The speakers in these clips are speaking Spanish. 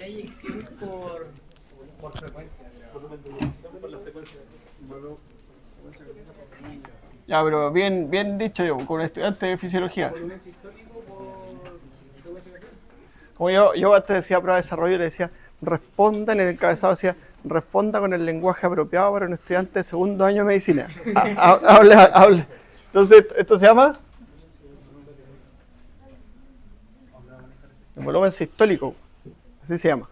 la eyección por frecuencia. Volumen de eyección por la frecuencia. Ya, pero bien dicho yo, con un estudiante de fisiología. Volumen sistólico por frecuencia cardíaca. Como yo antes decía prueba de desarrollo, le decía, responda en el encabezado, decía, responda con el lenguaje apropiado para un estudiante de segundo año de medicina. Hable. Entonces, ¿esto se llama? El volumen sistólico. Así se llama.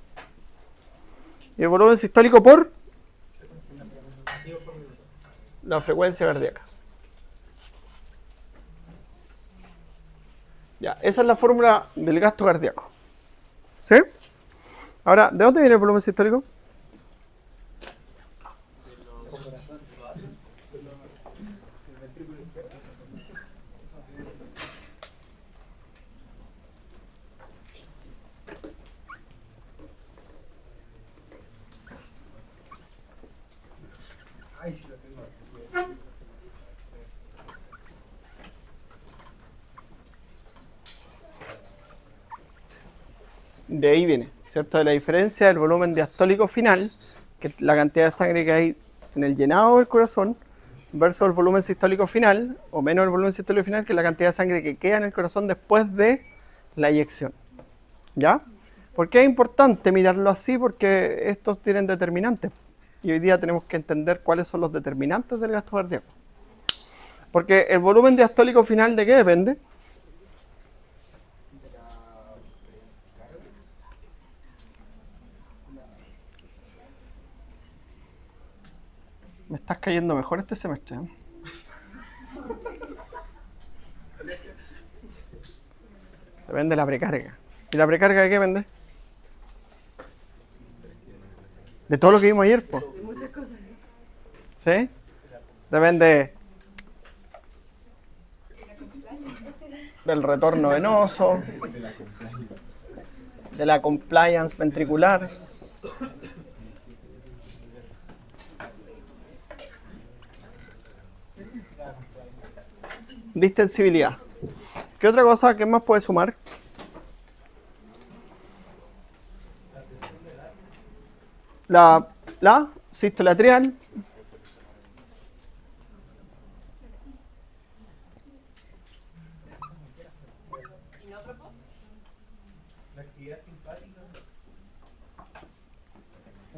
Y el volumen sistólico por la frecuencia cardíaca. Ya, esa es la fórmula del gasto cardíaco. ¿Sí? Ahora, ¿de dónde viene el volumen sistólico? De ahí viene, ¿cierto? De la diferencia del volumen diastólico final, que es la cantidad de sangre que hay en el llenado del corazón, versus el volumen sistólico final, o menos el volumen sistólico final, que es la cantidad de sangre que queda en el corazón después de la eyección. ¿Ya? ¿Por qué es importante mirarlo así? Porque estos tienen determinantes. Y hoy día tenemos que entender cuáles son los determinantes del gasto cardíaco. Porque el volumen diastólico final, ¿de qué depende? Me estás cayendo mejor este semestre, ¿eh? Depende de la precarga. ¿Y la precarga de qué depende? De todo lo que vimos ayer, pues. De muchas cosas. ¿Sí? Depende del retorno venoso, de la compliance ventricular. Distensibilidad. ¿Qué otra cosa? ¿Qué más puede sumar? La sístole atrial.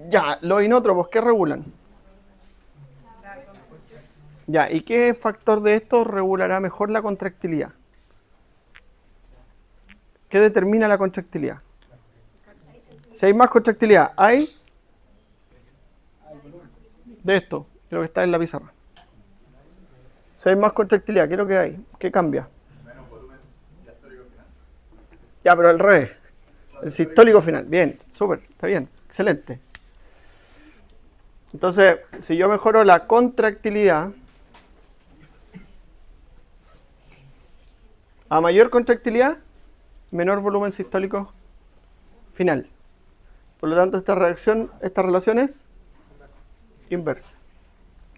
Ya, los inótropos, ¿qué regulan? Ya, ¿y qué factor de esto regulará mejor la contractilidad? ¿Qué determina la contractilidad? Si hay más contractilidad, hay de esto, creo que está en la pizarra. Si hay más contractilidad, ¿qué es lo que hay? ¿Qué cambia? Ya, pero al revés. El sistólico final. Bien, súper, está bien, excelente. Entonces, si yo mejoro la contractilidad, a mayor contractilidad, menor volumen sistólico final. Por lo tanto, esta relación es inversa.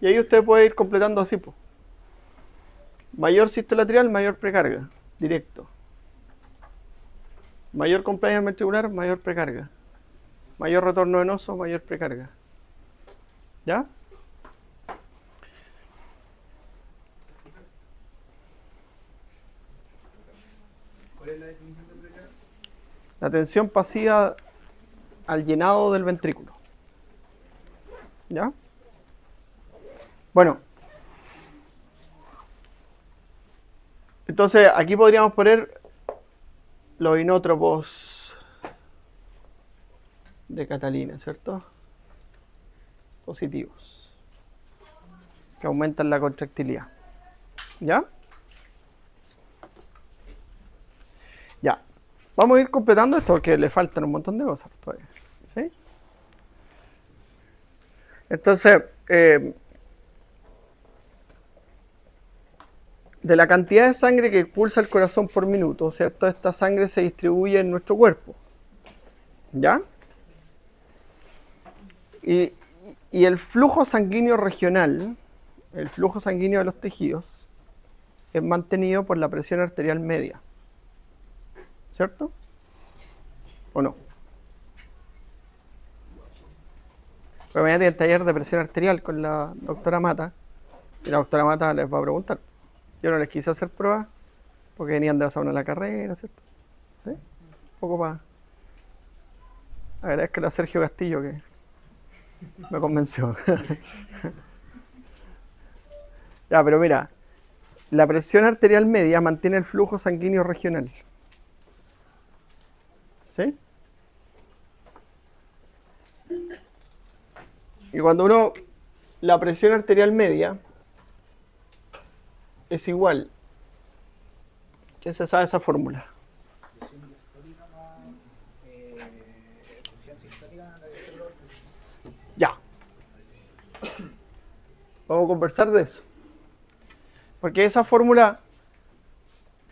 Y ahí usted puede ir completando así, pues. Mayor sístole atrial, mayor precarga, directo. Mayor compliance ventricular, mayor precarga. Mayor retorno venoso, mayor precarga. ¿Ya? ¿Cuál es la definición de precarga? La tensión pasiva al llenado del ventrículo. ¿Ya? Bueno. Entonces, aquí podríamos poner los inótropos de Catalina, ¿cierto? Positivos. Que aumentan la contractilidad. ¿Ya? Ya. Vamos a ir completando esto porque le faltan un montón de cosas todavía. ¿Sí? Entonces, de la cantidad de sangre que pulsa el corazón por minuto, ¿cierto? Esta sangre se distribuye en nuestro cuerpo. ¿Ya? Y el flujo sanguíneo regional, el flujo sanguíneo de los tejidos, es mantenido por la presión arterial media. ¿Cierto? ¿O no? Pero mañana tienen taller de presión arterial con la doctora Mata. Y la doctora Mata les va a preguntar. Yo no les quise hacer pruebas porque venían de hacer una la carrera, ¿cierto? ¿Sí? Un poco para... Agradezco a Sergio Castillo que me convenció. Ya, pero mira, la presión arterial media mantiene el flujo sanguíneo regional. ¿Sí? Y cuando la presión arterial media es igual, ¿qué se sabe esa fórmula? Presión diastólica más presión sistólica. Ya. Vamos a conversar de eso. Porque esa fórmula,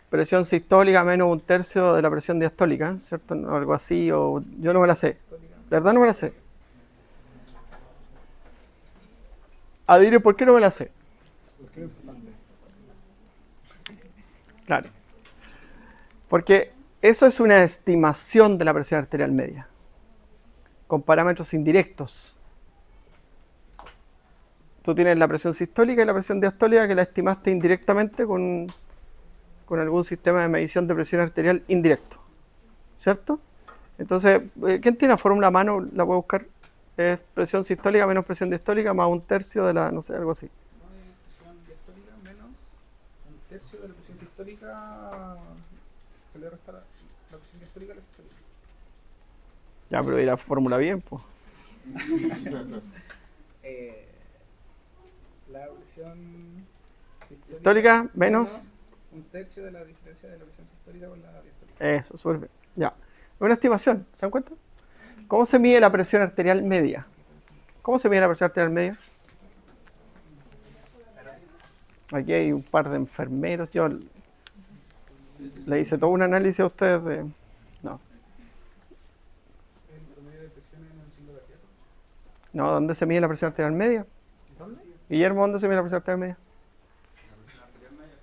presión sistólica menos 1/3 de la presión diastólica, ¿cierto? Algo así, o yo no me la sé. De verdad no me la sé. Adire, ¿por qué no me la sé? Porque es importante. Claro. Porque eso es una estimación de la presión arterial media, con parámetros indirectos. Tú tienes la presión sistólica y la presión diastólica que la estimaste indirectamente con algún sistema de medición de presión arterial indirecto. ¿Cierto? Entonces, ¿quién tiene la fórmula a mano? La puede buscar. Es presión sistólica menos presión diastólica más 1/3 de la, no sé, algo así. No es presión diastólica menos 1/3 de la presión sistólica. Se le resta la presión diastólica a la sistólica. Ya, pero y la fórmula bien, pues. La presión Sistólica menos 1/3 de la diferencia de la presión sistólica con la diastólica. Eso, súper bien. Ya. Es una estimación, ¿se dan cuenta? ¿Cómo se mide la presión arterial media? ¿Cómo se mide la presión arterial media? Aquí hay un par de enfermeros. Yo le hice todo un análisis a ustedes de... No. ¿El promedio de presión en un siglo de tierra? No, ¿dónde se mide la presión arterial media? ¿Dónde? Guillermo, ¿dónde se mide la presión arterial media? La presión arterial media,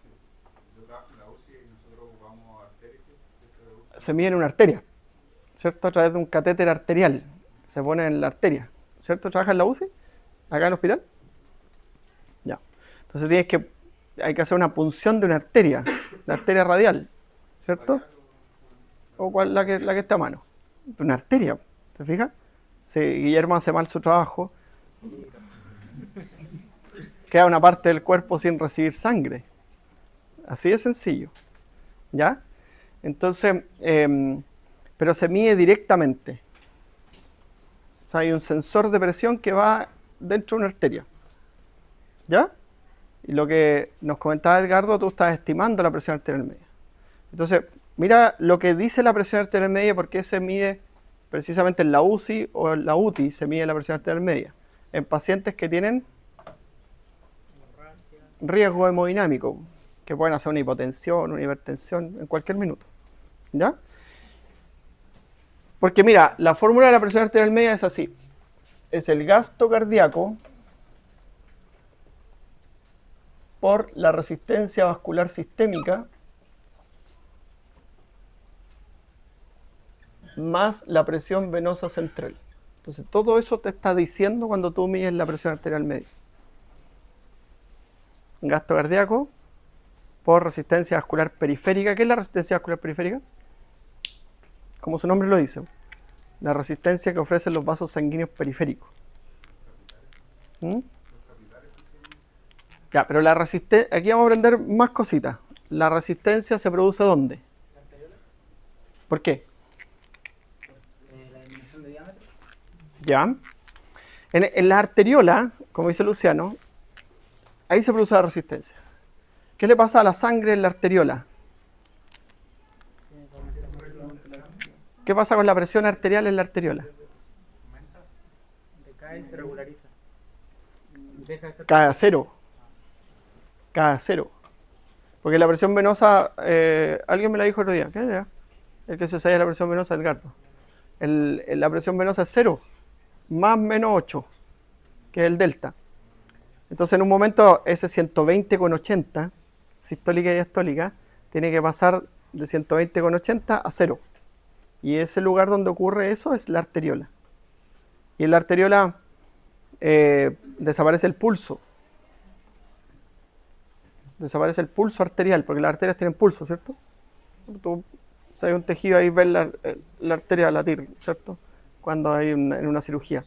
yo trabajo en la UCI y nosotros ocupamos arterias. Se mide en una arteria, ¿cierto? A través de un catéter arterial. Se pone en la arteria, ¿cierto? ¿Trabaja en la UCI? ¿Acá en el hospital? Ya. Entonces hay que hacer una punción de una arteria, la arteria radial, ¿cierto? O cuál, la que está a mano. Una arteria, ¿te fijas? Si Guillermo hace mal su trabajo, queda una parte del cuerpo sin recibir sangre. Así de sencillo. ¿Ya? Entonces, pero se mide directamente. O sea, hay un sensor de presión que va dentro de una arteria. ¿Ya? Y lo que nos comentaba Edgardo, tú estás estimando la presión arterial media. Entonces, mira lo que dice la presión arterial media, porque se mide precisamente en la UCI o en la UTI, se mide la presión arterial media. En pacientes que tienen riesgo hemodinámico, que pueden hacer una hipotensión, una hipertensión en cualquier minuto. ¿Ya? Porque mira, la fórmula de la presión arterial media es así. Es el gasto cardíaco por la resistencia vascular sistémica más la presión venosa central. Entonces, todo eso te está diciendo cuando tú mides la presión arterial media. Gasto cardíaco por resistencia vascular periférica. ¿Qué es la resistencia vascular periférica? Como su nombre lo dice, la resistencia que ofrecen los vasos sanguíneos periféricos. ¿Mm? Ya, pero la resistencia, aquí vamos a aprender más cositas. ¿La resistencia se produce dónde? ¿Por qué? La disminución de diámetro. Ya. En la arteriola, como dice Luciano, ahí se produce la resistencia. ¿Qué le pasa a la sangre en la arteriola? ¿Qué pasa con la presión arterial en la arteriola? Decae y se regulariza. Deja de ser. Cae a cero. Cae a cero. Porque la presión venosa, alguien me la dijo otro día. ¿Qué era? El que se sabía la presión venosa, Edgardo. La presión venosa es 0, más menos 8, que es el delta. Entonces en un momento ese 120,80, sistólica y diastólica, tiene que pasar de 120,80 a 0. Y ese lugar donde ocurre eso es la arteriola. Y en la arteriola desaparece el pulso. Desaparece el pulso arterial, porque las arterias tienen pulso, ¿cierto? Tú, si hay un tejido ahí, ves la arteria latir, ¿cierto? Cuando hay en una cirugía.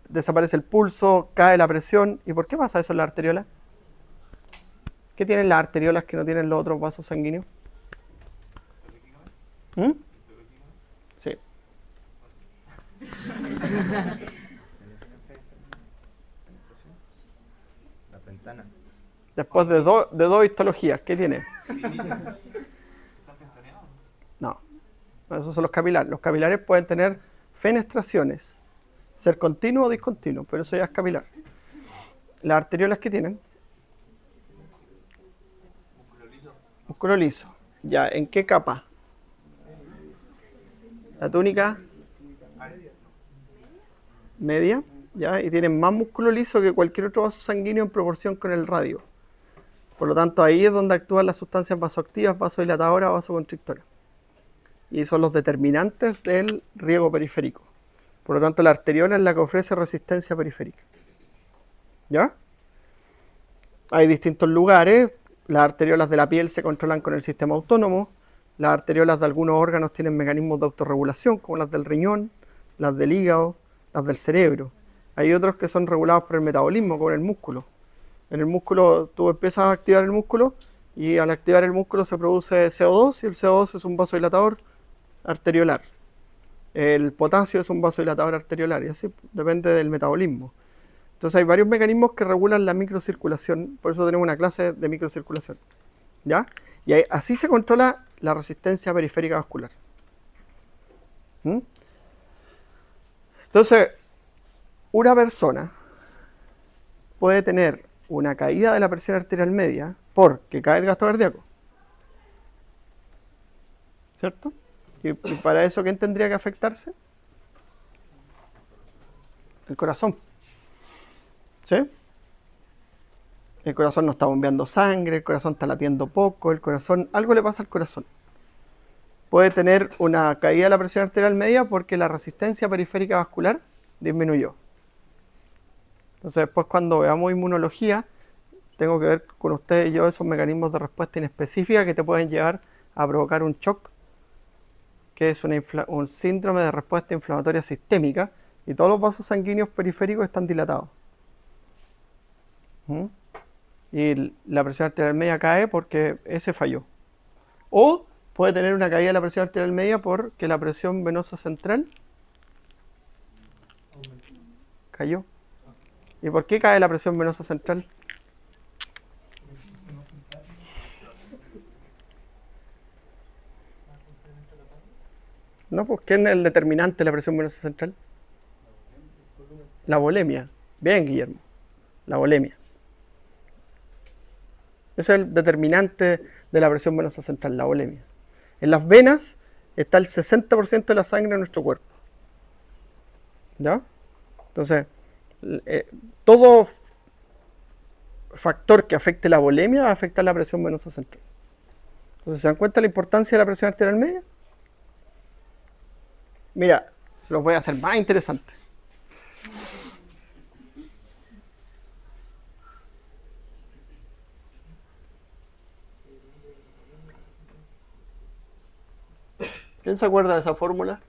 Desaparece el pulso, cae la presión. ¿Y por qué pasa eso en las arteriolas? ¿Qué tienen las arteriolas que no tienen los otros vasos sanguíneos? ¿Mm? Sí. La ventana. Después de dos histologías, ¿qué tiene? No, esos son los capilares. Los capilares pueden tener fenestraciones, ser continuo o discontinuo, pero eso ya es capilar. Las arteriolas que tienen. Músculo liso. Ya, ¿en qué capa? La túnica media, ya, y tienen más músculo liso que cualquier otro vaso sanguíneo en proporción con el radio. Por lo tanto, ahí es donde actúan las sustancias vasoactivas, vasodilatadoras o vasoconstrictoras. Y son los determinantes del riego periférico. Por lo tanto, la arteriola es la que ofrece resistencia periférica. ¿Ya? Hay distintos lugares. Las arteriolas de la piel se controlan con el sistema autónomo. Las arteriolas de algunos órganos tienen mecanismos de autorregulación, como las del riñón, las del hígado, las del cerebro. Hay otros que son regulados por el metabolismo, como el músculo. En el músculo tú empiezas a activar el músculo y al activar el músculo se produce CO2 y el CO2 es un vasodilatador arteriolar. El potasio es un vasodilatador arteriolar y así depende del metabolismo. Entonces hay varios mecanismos que regulan la microcirculación, por eso tenemos una clase de microcirculación. ¿Ya? Y así se controla la resistencia periférica vascular. ¿Mm? Entonces, una persona puede tener una caída de la presión arterial media porque cae el gasto cardíaco. ¿Cierto? Y para eso, ¿quién tendría que afectarse? El corazón. ¿Sí? El corazón no está bombeando sangre, el corazón está latiendo poco, el corazón, algo le pasa al corazón. Puede tener una caída de la presión arterial media porque la resistencia periférica vascular disminuyó. Entonces después cuando veamos inmunología, tengo que ver con ustedes y yo esos mecanismos de respuesta inespecífica que te pueden llevar a provocar un shock, que es un síndrome de respuesta inflamatoria sistémica, y todos los vasos sanguíneos periféricos están dilatados. Y la presión arterial media cae porque ese falló. O puede tener una caída de la presión arterial media porque la presión venosa central cayó. ¿Y por qué cae la presión venosa central? No, pues ¿quién es el determinante de la presión venosa central? La volemia. Bien, Guillermo. La volemia. Ese es el determinante de la presión venosa central, la volemia. En las venas está el 60% de la sangre de nuestro cuerpo. ¿Ya? Entonces, todo factor que afecte la volemia va a afectar la presión venosa central. Entonces, ¿se dan cuenta de la importancia de la presión arterial media? Mira, se los voy a hacer más interesante. ¿Quién se acuerda de esa fórmula?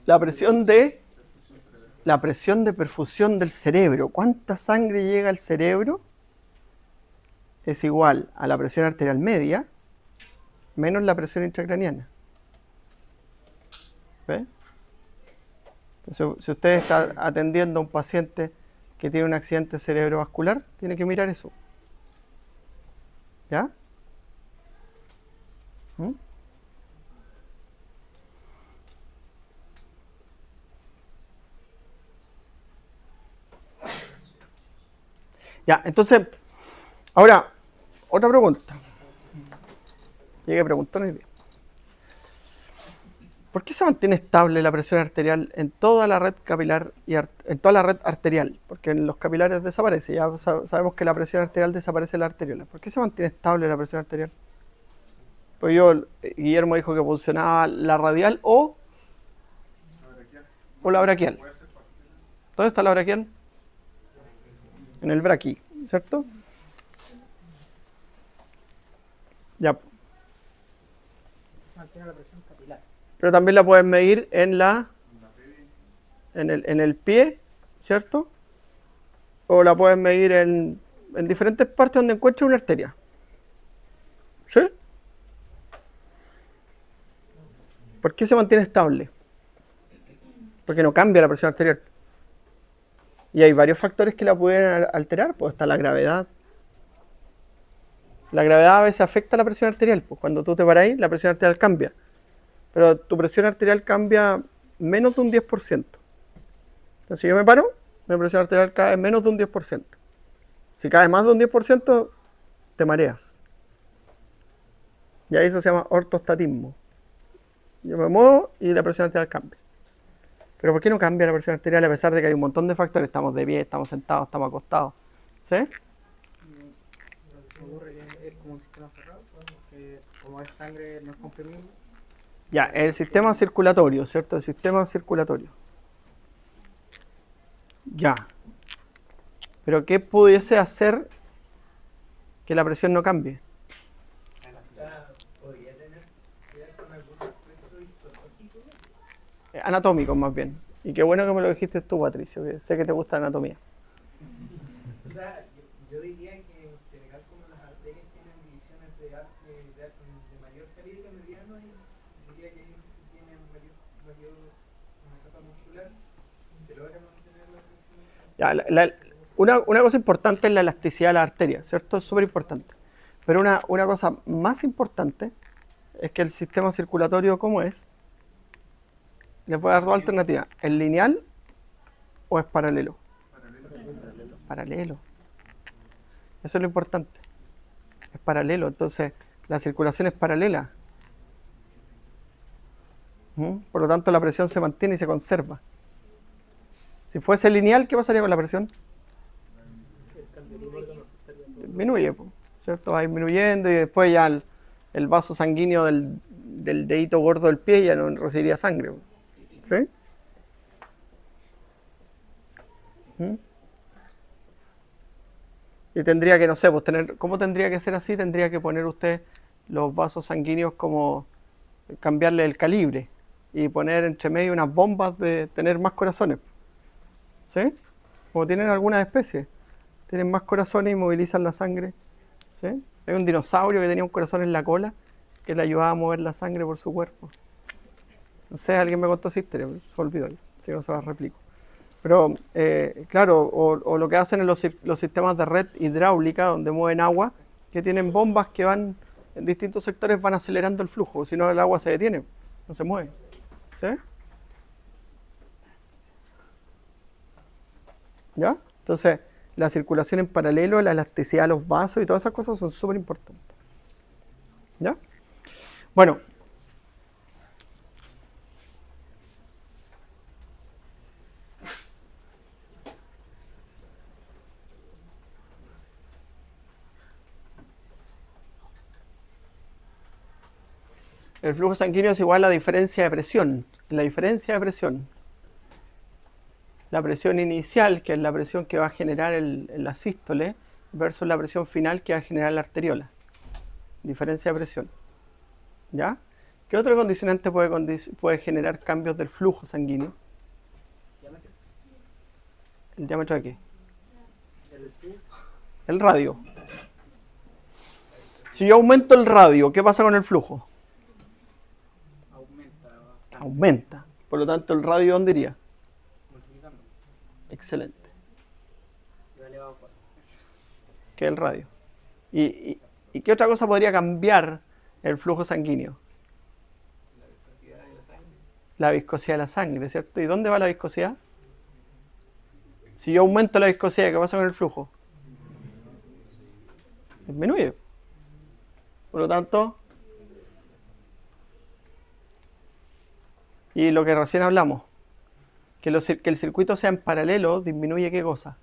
La presión de perfusión del cerebro. ¿Cuánta sangre llega al cerebro? Es igual a la presión arterial media menos la presión intracraniana. ¿Ve? Entonces, si usted está atendiendo a un paciente que tiene un accidente cerebrovascular, tiene que mirar eso. ¿Ya? ¿Mm? Ya, entonces, ahora, otra pregunta. Llegué a preguntar hoy día. ¿Por qué se mantiene estable la presión arterial en toda la red capilar y en toda la red arterial? Porque en los capilares desaparece. Ya sabemos que la presión arterial desaparece en la arteriola. ¿Por qué se mantiene estable la presión arterial? Pues Guillermo dijo que funcionaba la radial o la braquial. Puede ser cualquiera. ¿Dónde está la braquial? En el braqui, ¿cierto? Ya. Se mantiene la presión capilar. Pero también la puedes medir en el pie, ¿cierto? O la puedes medir en diferentes partes donde encuentres una arteria. ¿Sí? ¿Por qué se mantiene estable? Porque no cambia la presión arterial. Y hay varios factores que la pueden alterar, pues está la gravedad. La gravedad a veces afecta la presión arterial, pues cuando tú te paras ahí, la presión arterial cambia. Pero tu presión arterial cambia menos de un 10%. Entonces, si yo me paro, mi presión arterial cae menos de un 10%. Si cae más de un 10%, te mareas. Y ahí eso se llama ortostatismo. Yo me muevo y la presión arterial cambia. Pero ¿por qué no cambia la presión arterial a pesar de que hay un montón de factores? Estamos de pie, estamos sentados, estamos acostados. ¿Sí? Lo que se me ocurre que es como un sistema cerrado, porque como es sangre no es comprimible. Ya, el sistema circulatorio, ¿cierto? El sistema circulatorio. Ya. Pero ¿qué pudiese hacer que la presión no cambie? ¿Podría tener que ver con algún aspecto histológico? Anatómico más bien. Y qué bueno que me lo dijiste tú, Patricio, que sé que te gusta la anatomía. O sea, yo diría que en general como las arterias tienen divisiones de mayor calibre mediano, y diría que ellos tienen una capa muscular, pero ahora mantener la presión. Ya, una cosa importante es la elasticidad de la arteria, ¿cierto? Es súper importante. Pero una cosa más importante es que el sistema circulatorio, ¿cómo es? Les voy a dar dos alternativas. ¿Es lineal o es paralelo? Paralelo. Eso es lo importante. Es paralelo. Entonces, la circulación es paralela. Por lo tanto, la presión se mantiene y se conserva. Si fuese lineal, ¿qué pasaría con la presión? Disminuye, ¿cierto? Va disminuyendo y después ya el vaso sanguíneo del dedito gordo del pie ya no recibiría sangre. ¿Sí? Y tendría que, no sé, pues ¿cómo tendría que ser así? Tendría que poner usted los vasos sanguíneos como cambiarle el calibre y poner entre medio unas bombas de tener más corazones. ¿Sí? Como tienen algunas especies. Tienen más corazones y movilizan la sangre. ¿Sí? Hay un dinosaurio que tenía un corazón en la cola que le ayudaba a mover la sangre por su cuerpo. No sé, alguien me contó esa historia, se olvidó, si no se la replico. Pero, claro, o lo que hacen en los sistemas de red hidráulica, donde mueven agua, que tienen bombas que van en distintos sectores, van acelerando el flujo, si no el agua se detiene, no se mueve. ¿Sí? ¿Ya? Entonces, la circulación en paralelo, la elasticidad de los vasos y todas esas cosas son súper importantes. ¿Ya? Bueno. El flujo sanguíneo es igual a la diferencia de presión. La diferencia de presión. La presión inicial, que es la presión que va a generar la sístole, versus la presión final que va a generar la arteriola. Diferencia de presión. ¿Ya? ¿Qué otro condicionante puede generar cambios del flujo sanguíneo? ¿El diámetro de qué? El radio. Si yo aumento el radio, ¿qué pasa con el flujo? Aumenta. Por lo tanto, el radio, ¿dónde iría? Multiplicando. Excelente. Elevado a 4. ¿Qué es el radio? ¿Y qué otra cosa podría cambiar el flujo sanguíneo? La viscosidad de la sangre. La viscosidad de la sangre, ¿cierto? ¿Y dónde va la viscosidad? Si yo aumento la viscosidad, ¿qué pasa con el flujo? Disminuye. Por lo tanto, y lo que recién hablamos, que el circuito sea en paralelo, disminuye ¿qué cosa?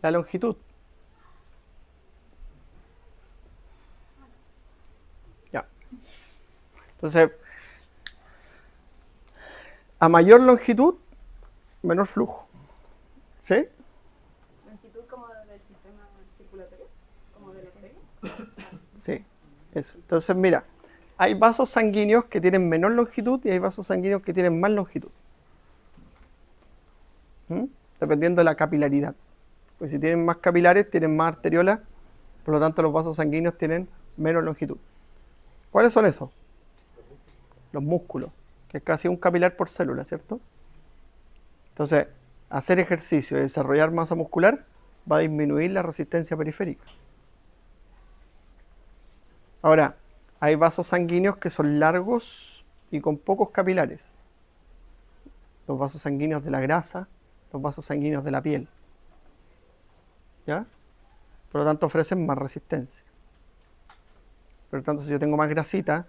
La longitud. Entonces, a mayor longitud, menor flujo. ¿Sí? Longitud como del sistema circulatorio, como de la arteria. Sí, eso. Entonces, mira, hay vasos sanguíneos que tienen menor longitud y hay vasos sanguíneos que tienen más longitud. Dependiendo de la capilaridad. Pues si tienen más capilares, tienen más arteriolas, por lo tanto los vasos sanguíneos tienen menos longitud. ¿Cuáles son esos? Los músculos, que es casi un capilar por célula, ¿cierto? Entonces, hacer ejercicio y desarrollar masa muscular va a disminuir la resistencia periférica. Ahora, hay vasos sanguíneos que son largos y con pocos capilares. Los vasos sanguíneos de la grasa, los vasos sanguíneos de la piel. ¿Ya? Por lo tanto, ofrecen más resistencia. Por lo tanto, si yo tengo más grasita,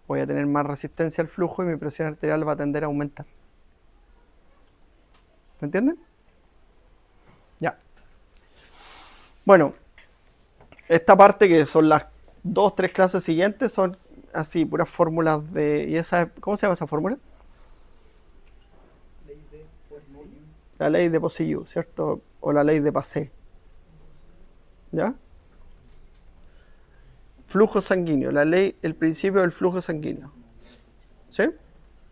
voy a tener más resistencia al flujo y mi presión arterial va a tender a aumentar. ¿Me entienden? Ya. Bueno, esta parte que son las 2 o 3 clases siguientes son así, puras fórmulas de... ¿Y esa, cómo se llama esa fórmula? Ley de Poisson. La ley de Poisson, ¿cierto? O la ley de Passé. ¿Ya? Flujo sanguíneo, la ley, el principio del flujo sanguíneo. ¿Sí?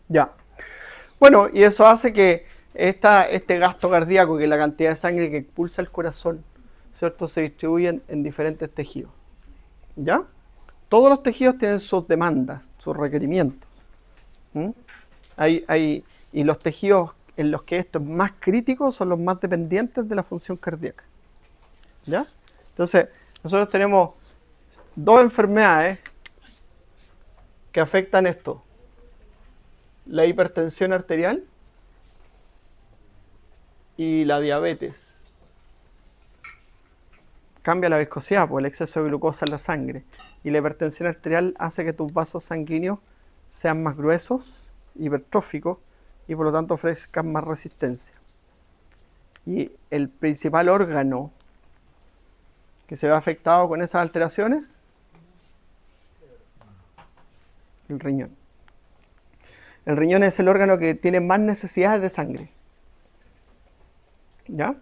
Ya. Bueno, y eso hace que este gasto cardíaco, que es la cantidad de sangre que expulsa el corazón, ¿cierto? Se distribuyen en diferentes tejidos. ¿Ya? Todos los tejidos tienen sus demandas, sus requerimientos. Y los tejidos en los que esto es más crítico son los más dependientes de la función cardíaca. ¿Ya? Entonces, nosotros tenemos 2 enfermedades que afectan esto. La hipertensión arterial y la diabetes. Cambia la viscosidad por el exceso de glucosa en la sangre. Y la hipertensión arterial hace que tus vasos sanguíneos sean más gruesos, hipertróficos, y por lo tanto ofrezcan más resistencia. Y el principal órgano que se ve afectado con esas alteraciones, el riñón. El riñón es el órgano que tiene más necesidades de sangre. ¿Ya?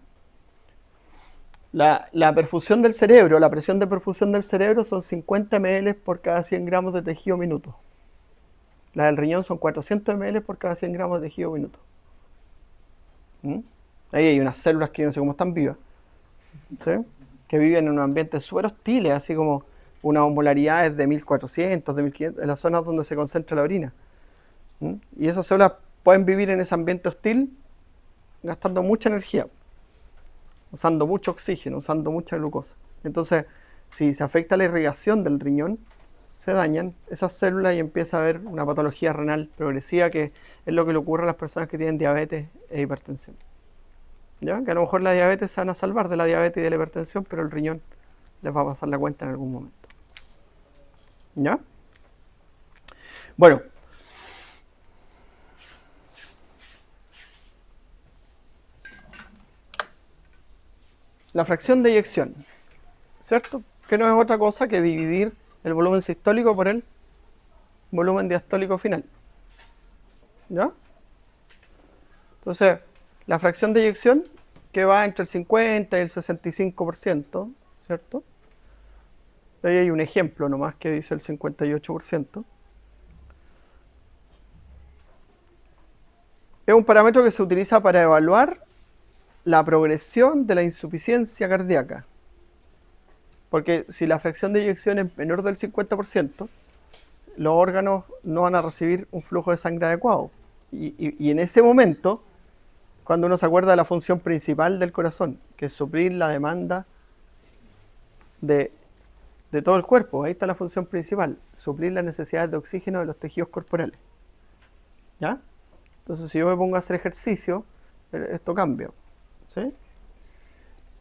La perfusión del cerebro, la presión de perfusión del cerebro son 50 ml por cada 100 gramos de tejido minuto. La del riñón son 400 ml por cada 100 gramos de tejido minuto. Ahí hay unas células que yo no sé cómo están vivas, ¿sí? Que viven en un ambiente súper hostiles, así como unas osmolaridades de 1400, de 1500, en las zonas donde se concentra la orina. Y esas células pueden vivir en ese ambiente hostil gastando mucha energía, usando mucho oxígeno, usando mucha glucosa. Entonces, si se afecta la irrigación del riñón, se dañan esas células y empieza a haber una patología renal progresiva, que es lo que le ocurre a las personas que tienen diabetes e hipertensión. ¿Ya? Que a lo mejor la diabetes se van a salvar de la diabetes y de la hipertensión, pero el riñón les va a pasar la cuenta en algún momento. ¿Ya? Bueno. La fracción de eyección, ¿cierto? Que no es otra cosa que dividir el volumen sistólico por el volumen diastólico final. ¿Ya? Entonces, la fracción de eyección, que va entre el 50 y el 65%, ¿cierto? Ahí hay un ejemplo nomás que dice el 58%. Es un parámetro que se utiliza para evaluar la progresión de la insuficiencia cardíaca. Porque si la fracción de eyección es menor del 50%, los órganos no van a recibir un flujo de sangre adecuado. Y en ese momento, cuando uno se acuerda de la función principal del corazón, que es suplir la demanda de todo el cuerpo, ahí está la función principal, suplir las necesidades de oxígeno de los tejidos corporales. ¿Ya? Entonces, si yo me pongo a hacer ejercicio, esto cambia. ¿Sí?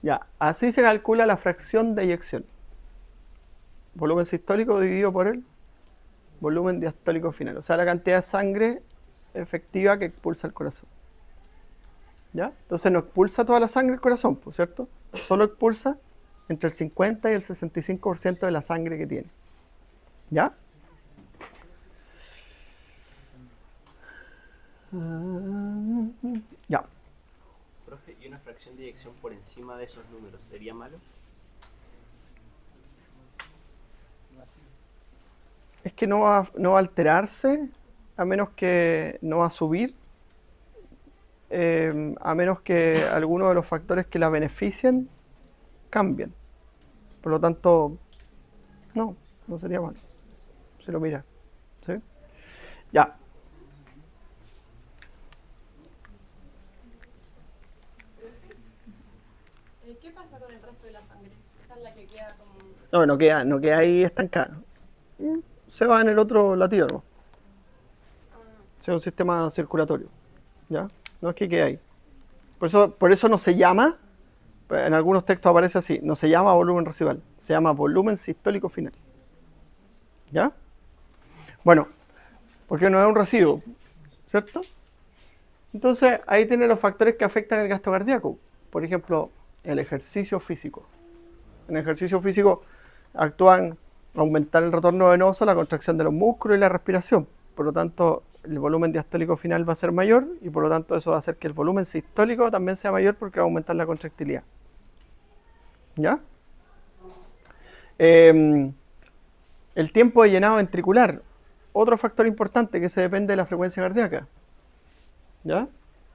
Ya, así se calcula la fracción de eyección. Volumen sistólico dividido por el volumen diastólico final. O sea, la cantidad de sangre efectiva que expulsa el corazón. ¿Ya? Entonces no expulsa toda la sangre el corazón, ¿cierto? Solo expulsa entre el 50 y el 65% de la sangre que tiene. ¿Ya? Ya. Profe, ¿y una fracción de eyección por encima de esos números sería malo? Es que no va a alterarse, a menos que no va a subir, a menos que alguno de los factores que la beneficien cambien. Por lo tanto, no sería malo. Se lo mira. ¿Sí? Ya. ¿Qué pasa con el resto de la sangre? Esa es la que queda como... No queda ahí estancada. Se va en el otro latido, ¿no? Es un sistema circulatorio. ¿Ya? No es que quede ahí. Por eso no se llama, en algunos textos aparece así, no se llama volumen residual, se llama volumen sistólico final. ¿Ya? Bueno, porque no es un residuo, ¿cierto? Entonces, ahí tiene los factores que afectan el gasto cardíaco. Por ejemplo, el ejercicio físico. En el ejercicio físico actúan aumentar el retorno venoso, la contracción de los músculos y la respiración. Por lo tanto, el volumen diastólico final va a ser mayor y por lo tanto eso va a hacer que el volumen sistólico también sea mayor porque va a aumentar la contractilidad. ¿Ya? El tiempo de llenado ventricular. Otro factor importante que se depende de la frecuencia cardíaca. ¿Ya?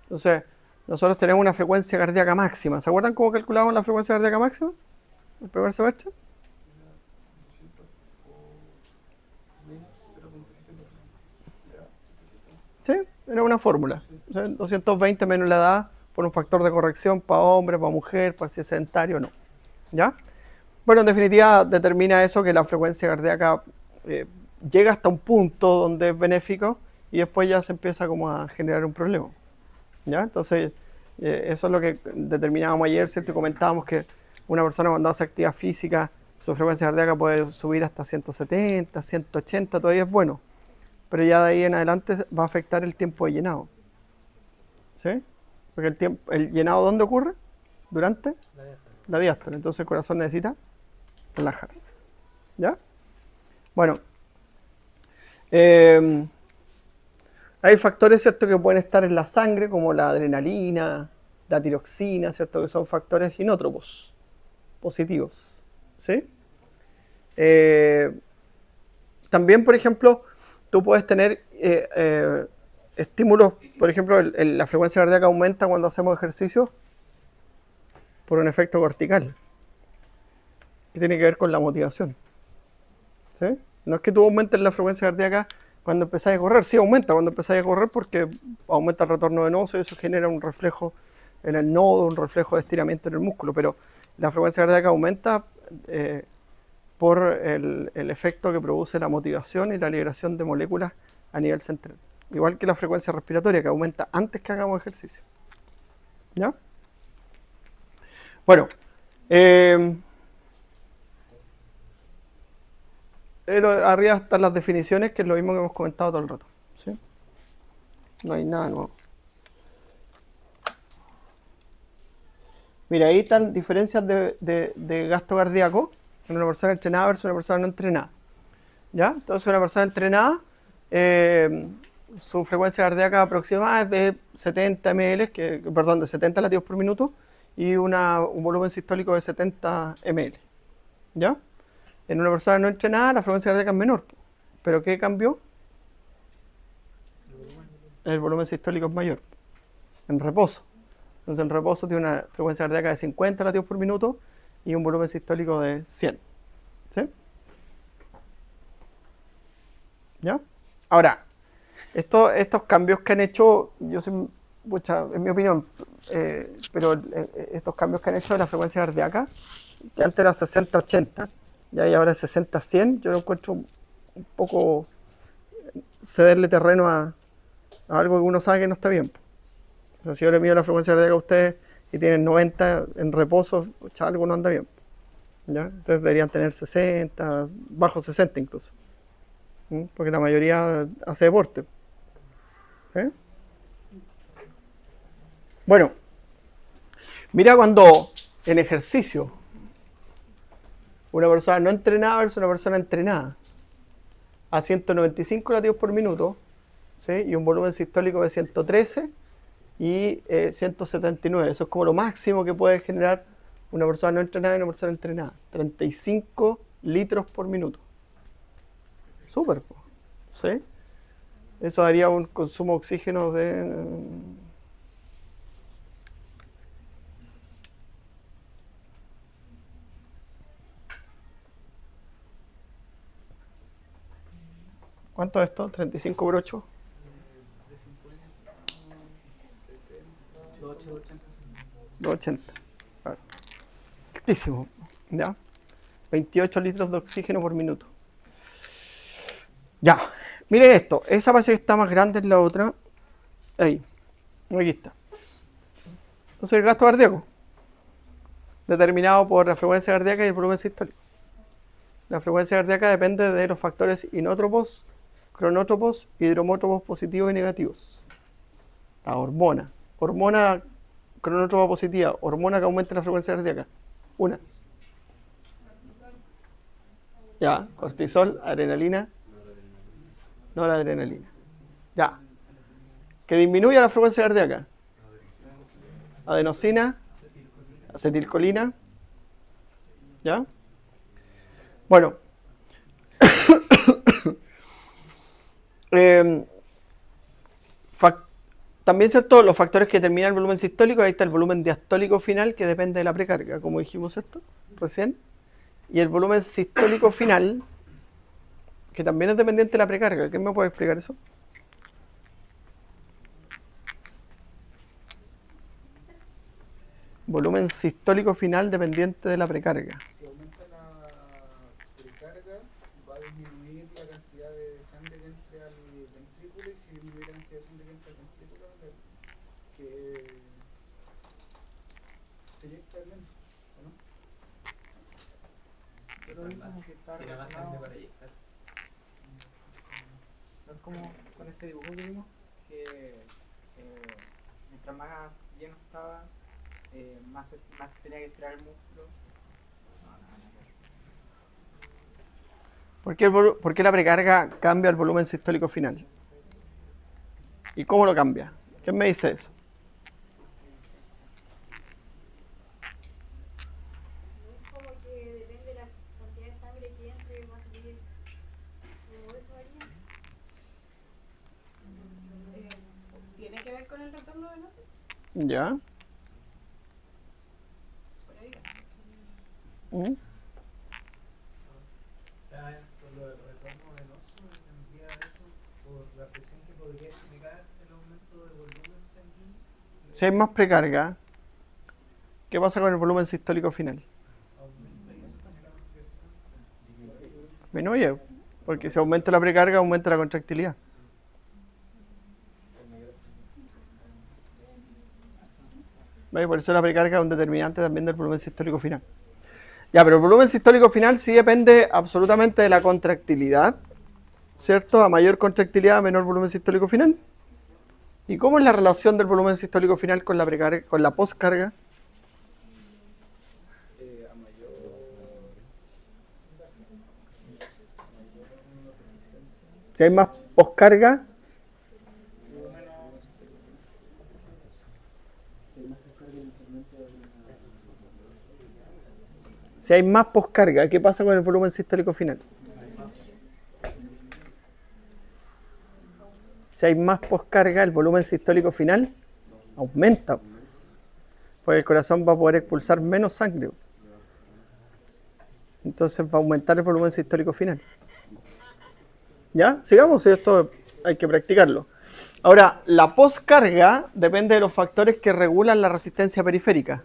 Entonces, nosotros tenemos una frecuencia cardíaca máxima. ¿Se acuerdan cómo calculamos la frecuencia cardíaca máxima? ¿El primer semestre? Sí, era una fórmula. O sea, 220 menos la edad por un factor de corrección para hombre, para mujer, para si es sedentario o no. ¿Ya? Bueno, en definitiva determina eso, que la frecuencia cardíaca llega hasta un punto donde es benéfico y después ya se empieza como a generar un problema. ¿Ya? Entonces, eso es lo que determinábamos ayer, ¿cierto? Y comentábamos que una persona cuando hace actividad física, su frecuencia cardíaca puede subir hasta 170, 180, todavía es bueno. Pero ya de ahí en adelante va a afectar el tiempo de llenado. ¿Sí? Porque el llenado, ¿dónde ocurre? Durante la diástole. Entonces el corazón necesita relajarse. ¿Ya? Bueno. Hay factores, ¿cierto?, que pueden estar en la sangre, como la adrenalina, la tiroxina, ¿cierto?, que son factores inótropos, positivos. ¿Sí? También, por ejemplo, tú puedes tener estímulos, por ejemplo, la frecuencia cardíaca aumenta cuando hacemos ejercicio por un efecto cortical, que tiene que ver con la motivación. ¿Sí? No es que tú aumentes la frecuencia cardíaca cuando empezás a correr, sí aumenta cuando empezás a correr porque aumenta el retorno venoso y eso genera un reflejo en el nodo, un reflejo de estiramiento en el músculo, pero la frecuencia cardíaca aumenta por el efecto que produce la motivación y la liberación de moléculas a nivel central. Igual que la frecuencia respiratoria, que aumenta antes que hagamos ejercicio. ¿Ya? Bueno. Arriba están las definiciones, que es lo mismo que hemos comentado todo el rato. ¿Sí? No hay nada nuevo. Mira, ahí están diferencias de gasto cardíaco en una persona entrenada versus una persona no entrenada. ¿Ya? Entonces, una persona entrenada, su frecuencia cardíaca aproximada es de 70 ml, de 70 latidos por minuto, y un volumen sistólico de 70 ml. ¿Ya? En una persona no entrenada, la frecuencia cardíaca es menor. ¿Pero qué cambió? El volumen sistólico es mayor. En reposo. Entonces, en reposo tiene una frecuencia cardíaca de 50 latidos por minuto y un volumen sistólico de 100. ¿Sí? ¿Ya? Ahora, estos cambios que han hecho, en mi opinión, pero estos cambios que han hecho de la frecuencia cardíaca, que antes era 60-80, y ahora es 60-100, yo lo encuentro un poco cederle terreno a algo que uno sabe que no está bien. O sea, si yo le mido la frecuencia cardíaca a ustedes y tienen 90 en reposo, algo no anda bien. ¿Ya? Entonces deberían tener 60, bajo 60 incluso. Porque la mayoría hace deporte. ¿Eh? Bueno, mira cuando en ejercicio una persona no entrenada versus una persona entrenada a 195 latidos por minuto ¿sí? Y un volumen sistólico de 113 y 179. Eso es como lo máximo que puede generar una persona no entrenada y una persona entrenada. 35 litros por minuto. Súper, po, ¿sí? Eso daría un consumo de oxígeno de... ¿Cuánto es esto? 35 por 8. 280. Claro. Altísimo. ¿Ya? 28 litros de oxígeno por minuto. Ya. Miren esto. Esa parece que está más grande en la otra. Ahí. Aquí está. Entonces el gasto cardíaco. Determinado por la frecuencia cardíaca y el volumen sistólico. La frecuencia cardíaca depende de los factores inótropos, cronótropos, hidromótropos positivos y negativos. La hormona. Hormona cronótropa positiva. Hormona que aumenta la frecuencia cardíaca. Una. Ya. Cortisol, adrenalina. Noradrenalina. Ya. Que disminuya la frecuencia cardíaca. Adenosina. Acetilcolina. ¿Ya? Bueno. También, ¿cierto? Los factores que determinan el volumen sistólico, ahí está el volumen diastólico final, que depende de la precarga, como dijimos, ¿cierto? Recién. Y el volumen sistólico final, que también es dependiente de la precarga. ¿Quién me puede explicar eso? Volumen sistólico final dependiente de la precarga. Si aumenta la precarga, va a disminuir la cantidad de sangre que entre al ventrículo, y si disminuye la cantidad de sangre que entra al ventrículo, que se inyecta el lento, ¿o no? Pero es como que está Tiene más sangre relacionado. para inyectar. No es como con ese dibujo que vimos, que mientras más lleno estaba, más se tenía que estirar el músculo. No, nada que ver. ¿Por qué la precarga cambia el volumen sistólico final? ¿Y cómo lo cambia? ¿Quién me dice eso? No es como que depende de la cantidad de sangre que entre, más bien. ¿Cómo eso varía? ¿Tiene que ver con el retorno venoso? ¿Ya? Por ahí. ¿Mm? O sea, por lo del retorno venoso, tendría eso por la presión que podría generar el aumento del volumen sanguíneo. Si hay más precarga, ¿qué pasa con el volumen sistólico final? Aumenta y eso genera más presión. Disminuye, porque si aumenta la precarga, aumenta la contractilidad. ¿Veis? Por eso la precarga es un determinante también del volumen sistólico final. Ya, pero el volumen sistólico final sí depende absolutamente de la contractilidad, ¿cierto? A mayor contractilidad, menor volumen sistólico final. ¿Y cómo es la relación del volumen sistólico final con la precarga, con la postcarga? A mayor Si hay más postcarga, si hay más postcarga, ¿qué pasa con el volumen sistólico final? Si hay más postcarga, el volumen sistólico final aumenta. Porque el corazón va a poder expulsar menos sangre. Entonces va a aumentar el volumen sistólico final. ¿Ya? Sigamos, esto hay que practicarlo. Ahora, la postcarga depende de los factores que regulan la resistencia periférica.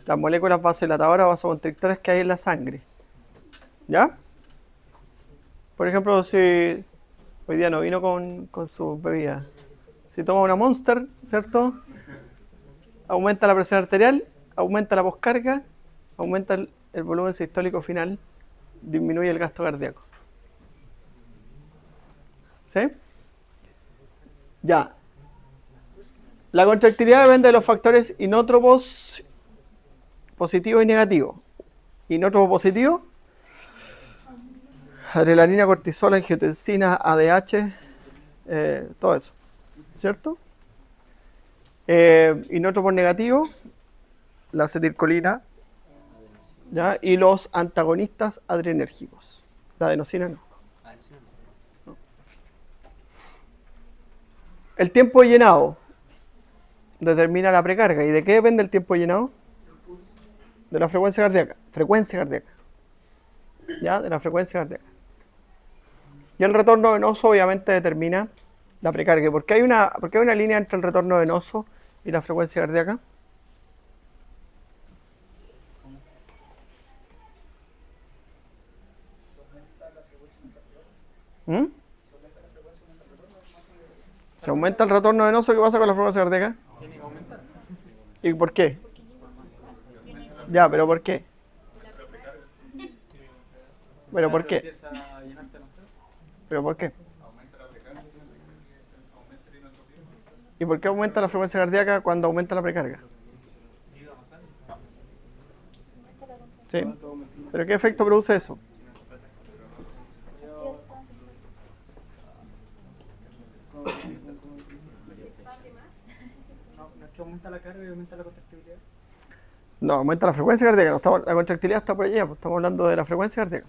Las moléculas vasodilatadoras, vasoconstrictoras que hay en la sangre. ¿Ya? Por ejemplo, si hoy día no vino con su bebida. Si toma una Monster, ¿cierto? Aumenta la presión arterial, aumenta la postcarga, aumenta el volumen sistólico final, disminuye el gasto cardíaco. ¿Sí? Ya. La contractilidad depende de los factores inótropos positivos y negativos. Inótropo positivo, adrenalina, cortisol, angiotensina, ADH, todo eso, ¿cierto? Inótropos negativos, la acetilcolina, ¿ya? Y los antagonistas adrenérgicos. La adenosina no. El tiempo de llenado determina la precarga. ¿Y de qué depende el tiempo de llenado? De la frecuencia cardíaca. Frecuencia cardíaca. ¿Ya? De la frecuencia cardíaca. Y el retorno venoso obviamente determina la precarga. ¿Por qué hay una línea entre el retorno venoso y la frecuencia cardíaca? ¿Mm? Si aumenta el retorno venoso, ¿qué pasa con la frecuencia cardíaca? Tiene que aumentar. ¿Y por qué? Ya, pero ¿por qué? ¿Pero por qué? Empieza a llenarse, no sé. ¿Pero por qué? Aumenta la precarga, aumenta el inotropismo. ¿Y por qué aumenta la frecuencia cardíaca cuando aumenta la precarga? ¿Sí? ¿Pero qué efecto produce eso? No es que aumenta la carga y aumenta la contractibilidad. No, aumenta la frecuencia cardíaca. La contractilidad está por allá, pues estamos hablando de la frecuencia cardíaca.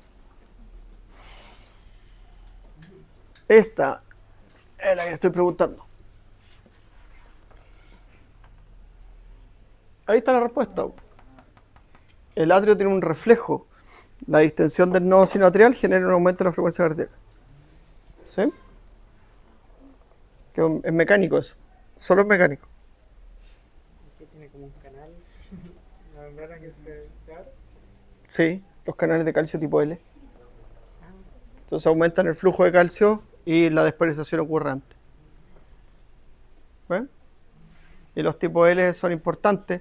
Esta es la que estoy preguntando. Ahí está la respuesta. El atrio tiene un reflejo. La distensión del nodo sinoatrial genera un aumento de la frecuencia cardíaca. ¿Sí? Que es mecánico eso. Solo es mecánico. Aquí tiene como un canal, una membrana que se abre. Sí, los canales de calcio tipo L. Entonces aumentan el flujo de calcio y la despolarización ocurre antes. ¿Ven? Y los tipos L son importantes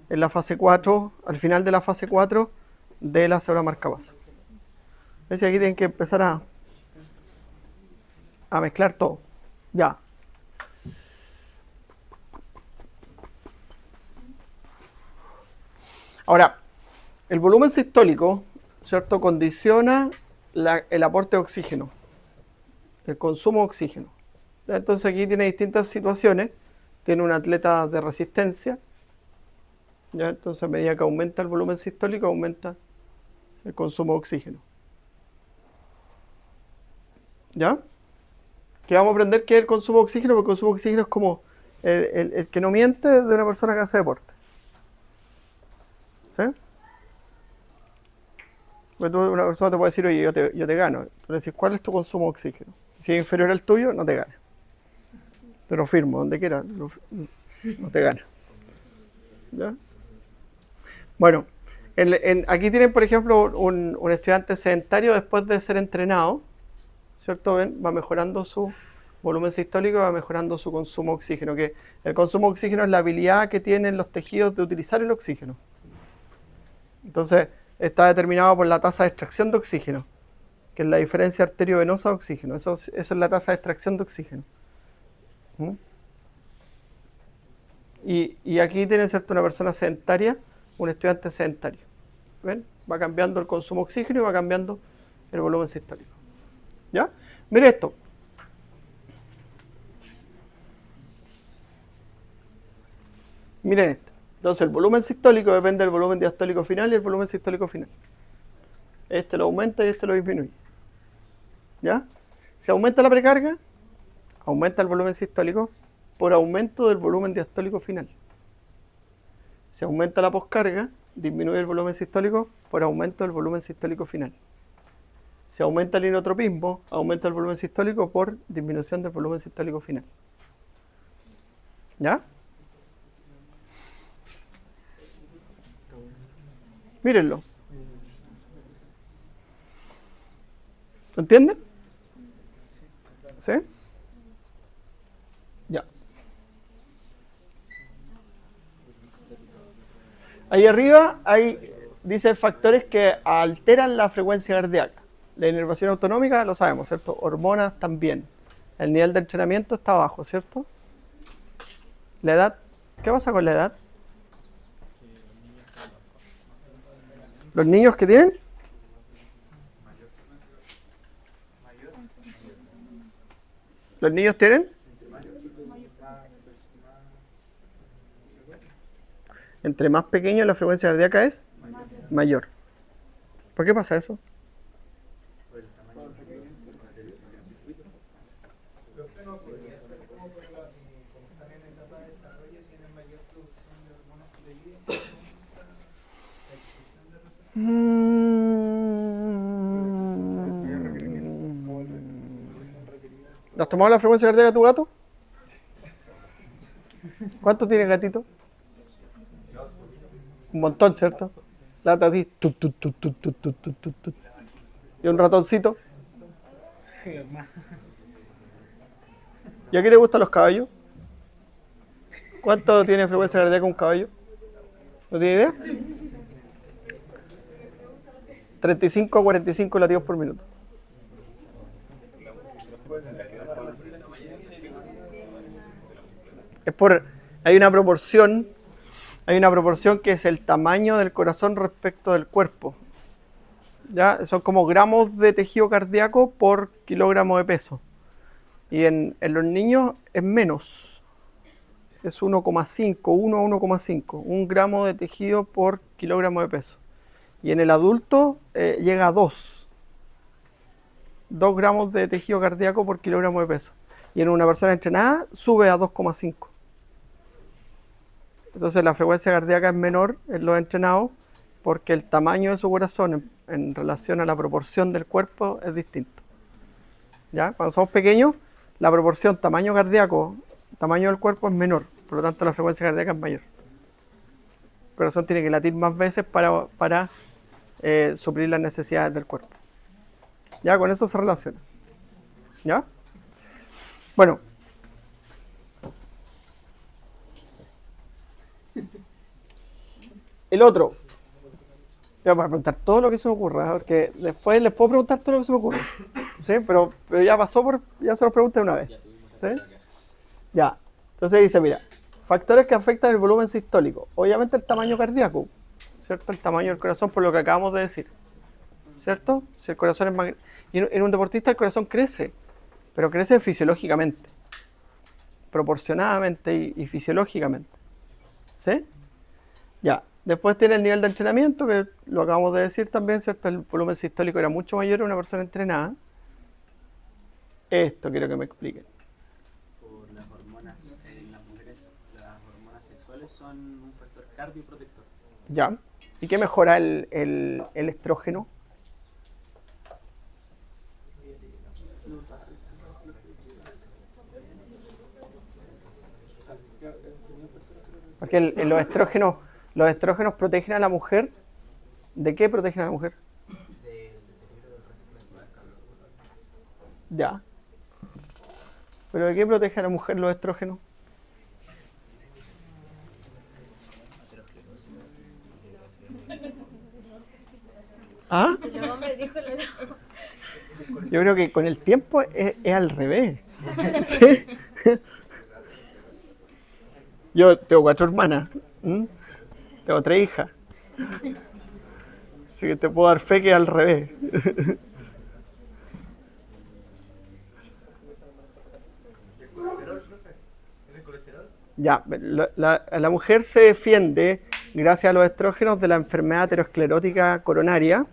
en la fase 4, al final de la fase 4 de la célula marcapaso. ¿Ves? Y aquí tienen que empezar a mezclar todo. Ya. Ahora, el volumen sistólico, ¿cierto?, condiciona el aporte de oxígeno, el consumo de oxígeno. Entonces aquí tiene distintas situaciones. Tiene un atleta de resistencia. ¿Ya? Entonces a medida que aumenta el volumen sistólico, aumenta el consumo de oxígeno. ¿Ya? Que vamos a aprender qué es el consumo de oxígeno, porque el consumo de oxígeno es como el que no miente de una persona que hace deporte. ¿Sí? Porque una persona te puede decir, oye, yo te gano. Tú le decís, ¿cuál es tu consumo de oxígeno? Si es inferior al tuyo, no te gana. Te lo firmo, donde quiera, no te gana. ¿Ya? Bueno, aquí tienen, por ejemplo, un estudiante sedentario después de ser entrenado, ¿cierto? ¿Ven? Va mejorando su volumen sistólico, va mejorando su consumo de oxígeno, que el consumo de oxígeno es la habilidad que tienen los tejidos de utilizar el oxígeno. Entonces, está determinado por la tasa de extracción de oxígeno, que es la diferencia arteriovenosa de oxígeno. Esa es la tasa de extracción de oxígeno. ¿Mm? Y aquí tiene, ¿cierto?, una persona sedentaria, un estudiante sedentario. ¿Ven? Va cambiando el consumo de oxígeno y va cambiando el volumen sistólico. ¿Ya? Mire esto. Miren esto. Entonces el volumen sistólico depende del volumen diastólico final y el volumen sistólico final. Este lo aumenta y este lo disminuye. ¿Ya? Si aumenta la precarga, aumenta el volumen sistólico por aumento del volumen diastólico final. Si aumenta la poscarga, disminuye el volumen sistólico por aumento del volumen sistólico final. Si aumenta el inotropismo, aumenta el volumen sistólico por disminución del volumen sistólico final. ¿Ya? Mírenlo. ¿Entienden? ¿Sí? Ya. Ahí arriba dice factores que alteran la frecuencia cardíaca. La inervación autonómica lo sabemos, ¿cierto? Hormonas también. El nivel de entrenamiento está bajo, ¿cierto? La edad. ¿Qué pasa con la edad? ¿Los niños que tienen? ¿Los niños tienen? Entre más pequeño la frecuencia cardíaca es mayor. ¿Por qué pasa eso? No podría ser como por como están en etapa de desarrollo, tienen mayor producción de hormonas tiroideas, la expresión de ¿Le has tomado la frecuencia cardíaca a tu gato? ¿Cuánto tiene el gatito? Un montón, ¿cierto? Lata así. Tut, tut, tut, tut, tut, tut, tut, tut, tut. Y un ratoncito. ¿Y a quién le gustan los caballos? ¿Cuánto tiene frecuencia cardíaca un caballo? ¿No tiene idea? 35 a 45 latidos por minuto. Hay una proporción que es el tamaño del corazón respecto del cuerpo. ¿Ya? Son como gramos de tejido cardíaco por kilogramo de peso. Y en los niños es menos. Es 1,5, 1 a 1,5. 1 gramo de tejido por kilogramo de peso. Y en el adulto llega a 2. 2 gramos de tejido cardíaco por kilogramo de peso. Y en una persona entrenada sube a 2,5. Entonces la frecuencia cardíaca es menor en los entrenados porque el tamaño de su corazón en relación a la proporción del cuerpo es distinto. ¿Ya? Cuando somos pequeños, la proporción tamaño cardíaco, tamaño del cuerpo es menor, por lo tanto la frecuencia cardíaca es mayor. El corazón tiene que latir más veces para suplir las necesidades del cuerpo. ¿Ya? Con eso se relaciona. ¿Ya? Bueno. El otro. Voy a preguntar todo lo que se me ocurra, porque después les puedo preguntar todo lo que se me ocurra. ¿Sí? Pero ya pasó ya se los pregunté una vez. ¿Sí? Ya. Entonces dice, mira, factores que afectan el volumen sistólico. Obviamente el tamaño cardíaco, ¿cierto? El tamaño del corazón, por lo que acabamos de decir. ¿Cierto? Si el corazón es más... Y en un deportista el corazón crece, pero crece fisiológicamente, proporcionadamente y fisiológicamente. ¿Sí? Ya. Después tiene el nivel de entrenamiento, que lo acabamos de decir también, ¿cierto? El volumen sistólico era mucho mayor en una persona entrenada. Esto quiero que me expliquen. Por las hormonas, en las mujeres, las hormonas sexuales son un factor cardioprotector. Ya. ¿Y qué mejora el estrógeno? Porque los estrógenos protegen a la mujer. ¿De qué protegen a la mujer? Ya. ¿Pero de qué protege a la mujer los estrógenos? ¿Ah? El hombre dijo lo Yo creo que con el tiempo es al revés. ¿Sí? Yo tengo 4 hermanas. Tengo 3 hijas. Así que te puedo dar fe que es al revés. Ya, la mujer se defiende gracias a los estrógenos de la enfermedad aterosclerótica coronaria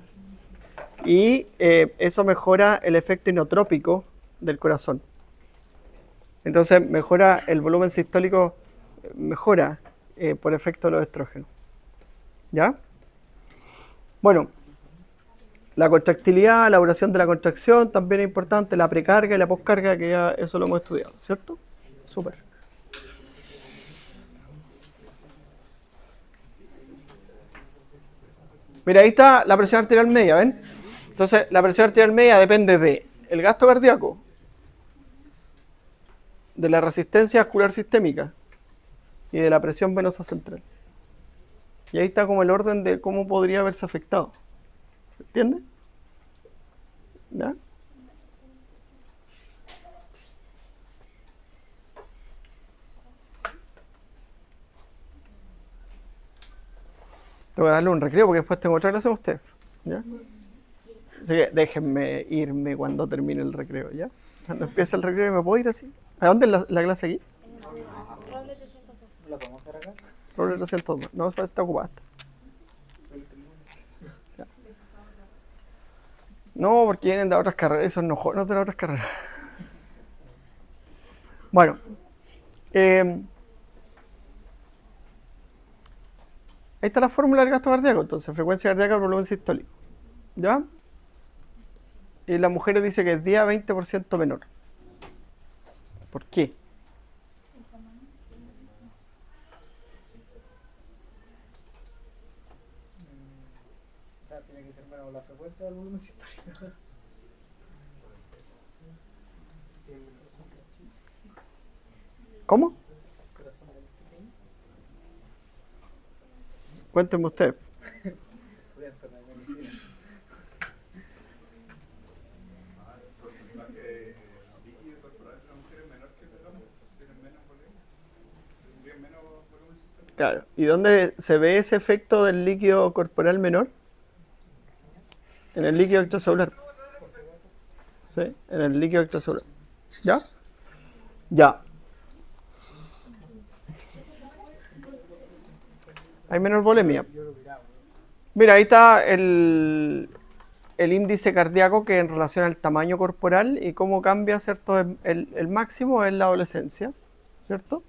y eso mejora el efecto inotrópico del corazón. Entonces mejora el volumen sistólico, mejora por efecto de los estrógenos. ¿Ya? Bueno, la contractilidad, la duración de la contracción también es importante, la precarga y la poscarga, que ya eso lo hemos estudiado, ¿cierto? Súper. Mira, ahí está la presión arterial media, ¿ven? Entonces, la presión arterial media depende del gasto cardíaco, de la resistencia vascular sistémica y de la presión venosa central. Y ahí está como el orden de cómo podría haberse afectado. ¿Entiendes? ¿Ya? Te voy a darle un recreo porque después tengo otra clase con usted. ¿Ya? Así que déjenme irme cuando termine el recreo, ¿ya? Cuando empiece el recreo me puedo ir así. ¿A dónde es la clase aquí? Roble 302. ¿La podemos hacer acá? Roble 302. No, está ocupada. Ya. No, porque vienen de otras carreras. Esos no jóvenes de las otras carreras. Bueno. Ahí está la fórmula del gasto cardíaco. Entonces, frecuencia cardíaca por volumen sistólico. ¿Ya? Y las mujeres dice que es día 20% menor. ¿Por qué? O sea, tiene que ser menos la frecuencia del volumen sistólico. ¿Cómo? Corazón del pequeño. Cuéntenme usted. Estudiante de medicina. El líquido corporal de la mujer es menor que el del hombre, tienen menos volumen, tendrían menos volumen sistólico. Claro. ¿Y dónde se ve ese efecto del líquido corporal menor? En el líquido extracelular. ¿Sí? En el líquido extracelular. ¿Ya? Ya. Hay menor volemia. Yo lo miraba. Mira, ahí está el índice cardíaco que en relación al tamaño corporal y cómo cambia, ¿cierto? El máximo en la adolescencia, ¿cierto?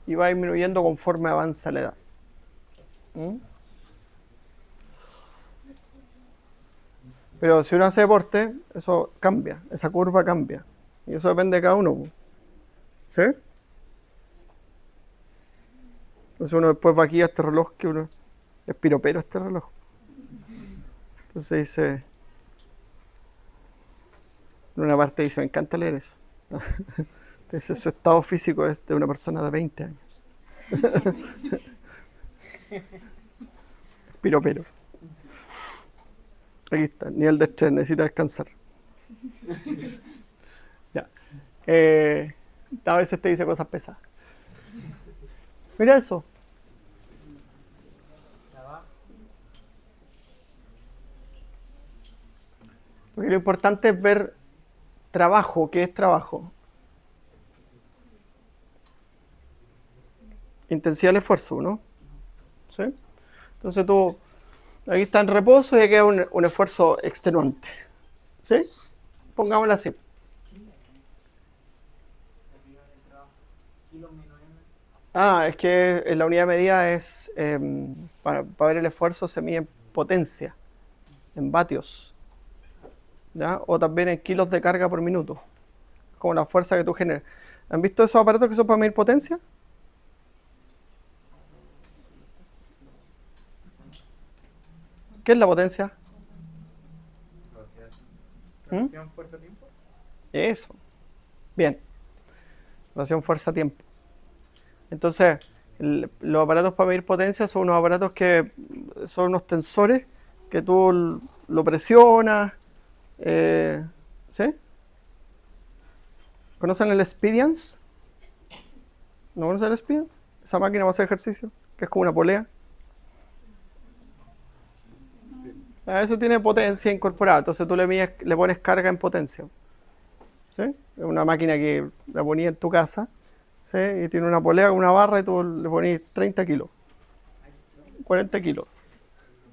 Y va disminuyendo conforme avanza la edad. ¿Mm? Pero si uno hace deporte, eso cambia, esa curva cambia. Y eso depende de cada uno. ¿Sí? Entonces uno después va aquí a este reloj que uno es piropero este reloj. Entonces dice, en una parte dice, me encanta leer eso. Entonces su estado físico es de una persona de 20 años. Piropero. Aquí está, nivel de estrés, necesita descansar. Ya. A veces te dice cosas pesadas. Mira eso. Porque lo importante es ver trabajo. ¿Qué es trabajo? Intensidad del esfuerzo, ¿no? ¿Sí? Entonces tú, aquí está en reposo y aquí hay un esfuerzo extenuante. ¿Sí? Pongámoslo así. Ah, es que en la unidad de medida es, para ver el esfuerzo se mide en potencia, en vatios, ¿ya? O también en kilos de carga por minuto, como la fuerza que tú generas. ¿Han visto esos aparatos que son para medir potencia? ¿Qué es la potencia? Relación fuerza-tiempo. Eso. Bien. Relación fuerza-tiempo. Entonces, los aparatos para medir potencia son unos aparatos que son unos tensores que tú lo presionas. ¿Sí? ¿Conocen el Expedience? ¿No conocen el Expedience? Esa máquina para hacer ejercicio, que es como una polea. Eso tiene potencia incorporada, entonces tú le pones carga en potencia. ¿Sí? Es una máquina que la ponías en tu casa, ¿sí? Y tiene una polea con una barra y tú le pones 30 kilos, 40 kilos,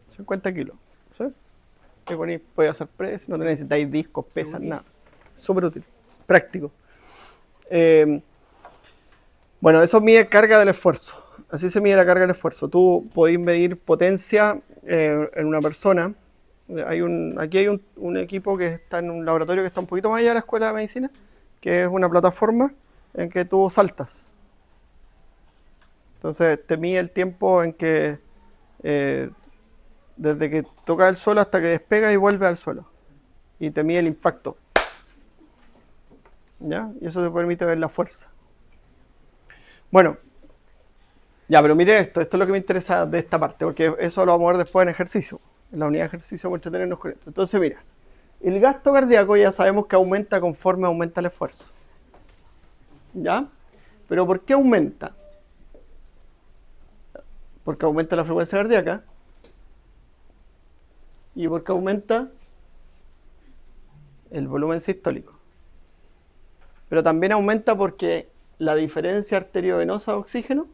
50 kilos. ¿Sí? Y ponís, puedes hacer press, no necesitáis discos, pesas, nada. Súper útil, práctico. Bueno, eso mide carga del esfuerzo. Así se mide la carga del esfuerzo. Tú podés medir potencia en una persona. Aquí hay un equipo que está en un laboratorio que está un poquito más allá de la escuela de medicina, que es una plataforma en que tú saltas. Entonces te mide el tiempo en que desde que tocas el suelo hasta que despegas y vuelves al suelo. Y te mide el impacto. ¿Ya? Y eso te permite ver la fuerza. Bueno, ya, pero mire esto es lo que me interesa de esta parte, porque eso lo vamos a ver después en ejercicio. En la unidad de ejercicio vamos a entretenernos con esto. Entonces, mira, el gasto cardíaco ya sabemos que aumenta conforme aumenta el esfuerzo. ¿Ya? Pero ¿por qué aumenta? Porque aumenta la frecuencia cardíaca. ¿Y por qué aumenta? El volumen sistólico. Pero también aumenta porque la diferencia arteriovenosa de oxígeno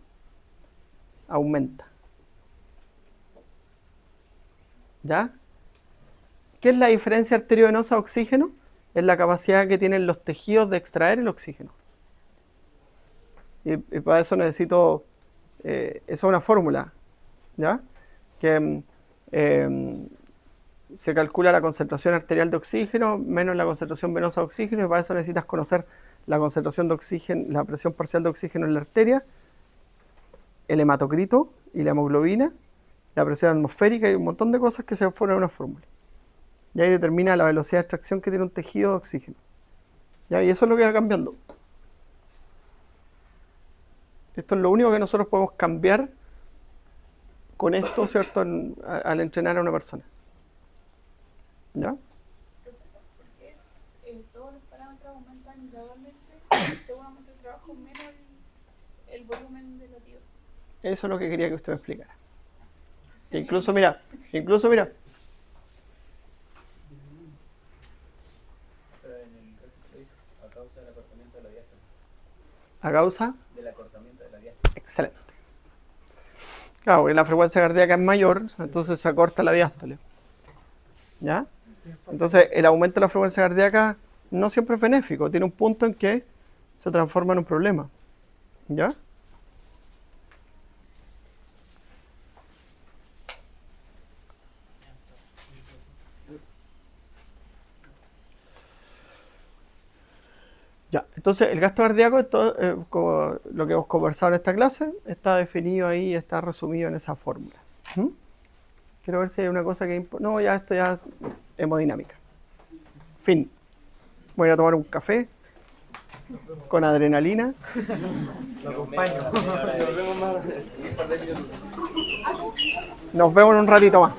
aumenta. ¿Ya? ¿Qué es la diferencia arteriovenosa de oxígeno? Es la capacidad que tienen los tejidos de extraer el oxígeno. Y para eso necesito, eso es una fórmula, ¿ya? Que se calcula la concentración arterial de oxígeno menos la concentración venosa de oxígeno, y para eso necesitas conocer la concentración de oxígeno, la presión parcial de oxígeno en la arteria, el hematocrito y la hemoglobina, la presión atmosférica y un montón de cosas que se ponen en una fórmula. Y ahí determina la velocidad de extracción que tiene un tejido de oxígeno. ¿Ya? Y eso es lo que va cambiando. Esto es lo único que nosotros podemos cambiar con esto, ¿cierto? Al entrenar a una persona. ¿Ya? Porque todos los parámetros aumentan gradualmente según aumenta el trabajo menos el volumen de latido. Eso es lo que quería que usted me explicara. Que incluso mira, Pero en el gráfico dice, a causa del acortamiento de la diástole. a causa, Del acortamiento de la diástole. excelente. Claro, porque la frecuencia cardíaca es mayor, entonces se acorta la diástole. ¿Ya? Entonces, el aumento de la frecuencia cardíaca no siempre es benéfico, tiene un punto en que se transforma en un problema. ¿Ya? Ya, entonces el gasto cardíaco, como lo que hemos conversado en esta clase, está definido ahí, está resumido en esa fórmula. ¿Mm? Quiero ver si hay una cosa que... No, ya esto ya es hemodinámica. Fin. Voy a tomar un café con adrenalina. Lo acompaño. Nos vemos en un ratito más.